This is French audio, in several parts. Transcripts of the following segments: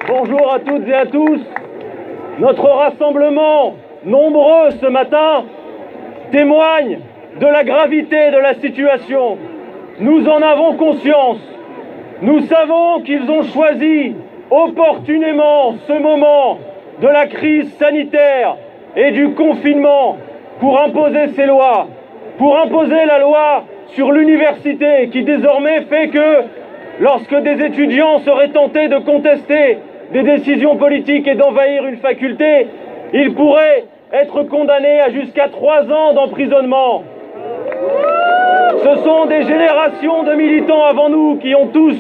Bonjour à toutes et à tous. Notre rassemblement, nombreux ce matin, témoigne de la gravité de la situation. Nous en avons conscience. Nous savons qu'ils ont choisi opportunément ce moment de la crise sanitaire et du confinement pour imposer ces lois, pour imposer la loi sur l'université qui désormais fait que lorsque des étudiants seraient tentés de contester des décisions politiques et d'envahir une faculté, ils pourraient être condamnés à jusqu'à 3 ans d'emprisonnement. Ce sont des générations de militants avant nous qui ont tous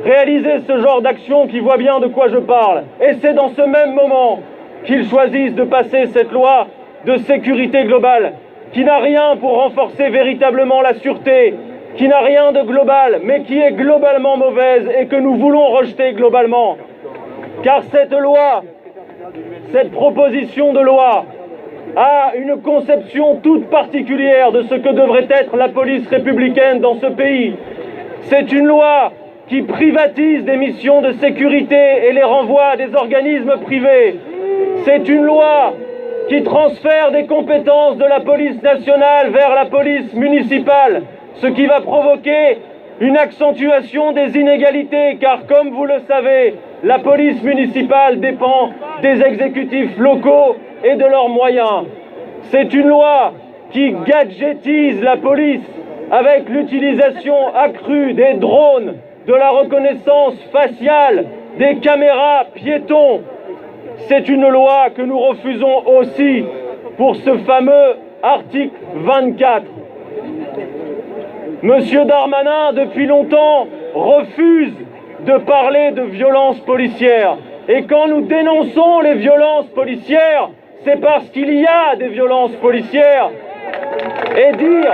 réalisé ce genre d'action, qui voient bien de quoi je parle. Et c'est dans ce même moment qu'ils choisissent de passer cette loi de sécurité globale, qui n'a rien pour renforcer véritablement la sûreté, qui n'a rien de global, mais qui est globalement mauvaise et que nous voulons rejeter globalement. Car cette loi, cette proposition de loi, a une conception toute particulière de ce que devrait être la police républicaine dans ce pays. C'est une loi qui privatise des missions de sécurité et les renvoie à des organismes privés. C'est une loi qui transfère des compétences de la police nationale vers la police municipale, ce qui va provoquer une accentuation des inégalités, car comme vous le savez, la police municipale dépend des exécutifs locaux et de leurs moyens. C'est une loi qui gadgetise la police avec l'utilisation accrue des drones, de la reconnaissance faciale, des caméras piétons. C'est une loi que nous refusons aussi pour ce fameux article 24. Monsieur Darmanin, depuis longtemps, refuse de parler de violences policières. Et quand nous dénonçons les violences policières, c'est parce qu'il y a des violences policières. Et dire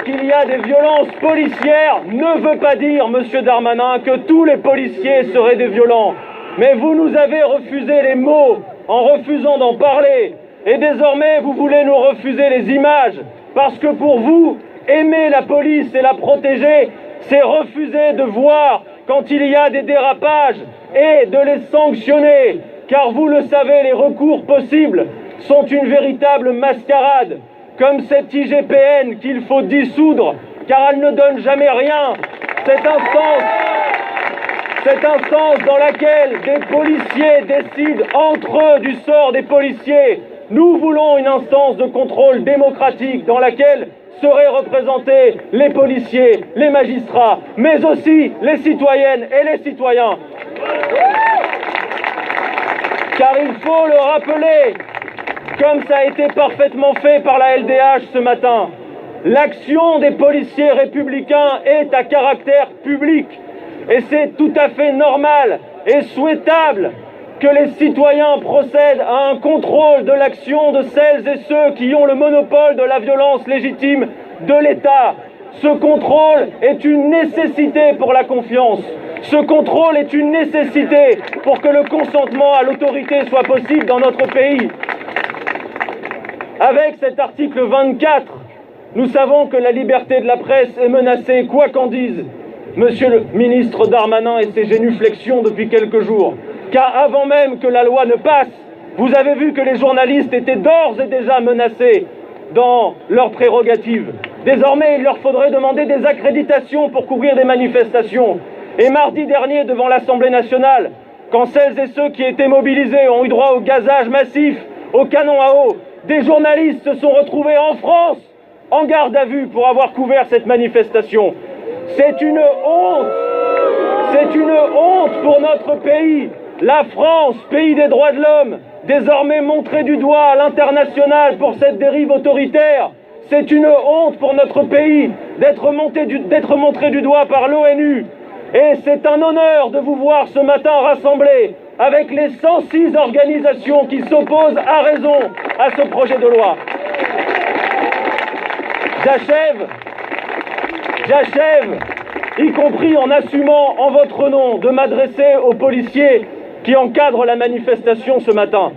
qu'il y a des violences policières ne veut pas dire, monsieur Darmanin, que tous les policiers seraient des violents. Mais vous nous avez refusé les mots en refusant d'en parler. Et désormais, vous voulez nous refuser les images. Parce que pour vous, aimer la police et la protéger, c'est refuser de voir quand il y a des dérapages et de les sanctionner. Car vous le savez, les recours possibles sont une véritable mascarade. Comme cette IGPN qu'il faut dissoudre, car elle ne donne jamais rien. Cette instance dans laquelle des policiers décident entre eux du sort des policiers. Nous voulons une instance de contrôle démocratique dans laquelle seraient représentés les policiers, les magistrats, mais aussi les citoyennes et les citoyens. Car il faut le rappeler, comme ça a été parfaitement fait par la LDH ce matin, l'action des policiers républicains est à caractère public. Et c'est tout à fait normal et souhaitable que les citoyens procèdent à un contrôle de l'action de celles et ceux qui ont le monopole de la violence légitime de l'État. Ce contrôle est une nécessité pour la confiance. Ce contrôle est une nécessité pour que le consentement à l'autorité soit possible dans notre pays. Avec cet article 24, nous savons que la liberté de la presse est menacée, quoi qu'en dise Monsieur le ministre Darmanin et ses génuflexions depuis quelques jours. Car avant même que la loi ne passe, vous avez vu que les journalistes étaient d'ores et déjà menacés dans leurs prérogatives. Désormais, il leur faudrait demander des accréditations pour couvrir des manifestations. Et mardi dernier, devant l'Assemblée nationale, quand celles et ceux qui étaient mobilisés ont eu droit au gazage massif, au canon à eau, des journalistes se sont retrouvés en France, en garde à vue pour avoir couvert cette manifestation. C'est une honte. C'est une honte pour notre pays. La France, pays des droits de l'homme, désormais montrée du doigt à l'international pour cette dérive autoritaire. C'est une honte pour notre pays d'être montré du doigt par l'ONU. Et c'est un honneur de vous voir ce matin rassemblés avec les 106 organisations qui s'opposent à raison à ce projet de loi. J'achève, y compris en assumant en votre nom de m'adresser aux policiers qui encadrent la manifestation ce matin.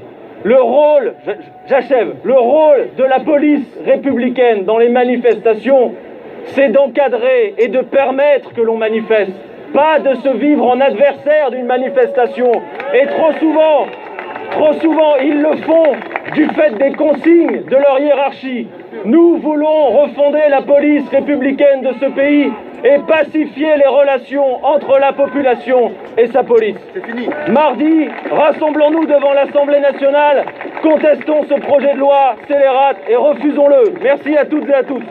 Le rôle de la police républicaine dans les manifestations, c'est d'encadrer et de permettre que l'on manifeste. pas de se vivre en adversaire d'une manifestation. Et trop souvent, ils le font du fait des consignes de leur hiérarchie. Nous voulons refonder la police républicaine de ce pays et pacifier les relations entre la population et sa police. C'est fini. Mardi, rassemblons-nous devant l'Assemblée nationale, contestons ce projet de loi scélérate et refusons-le. Merci à toutes et à tous.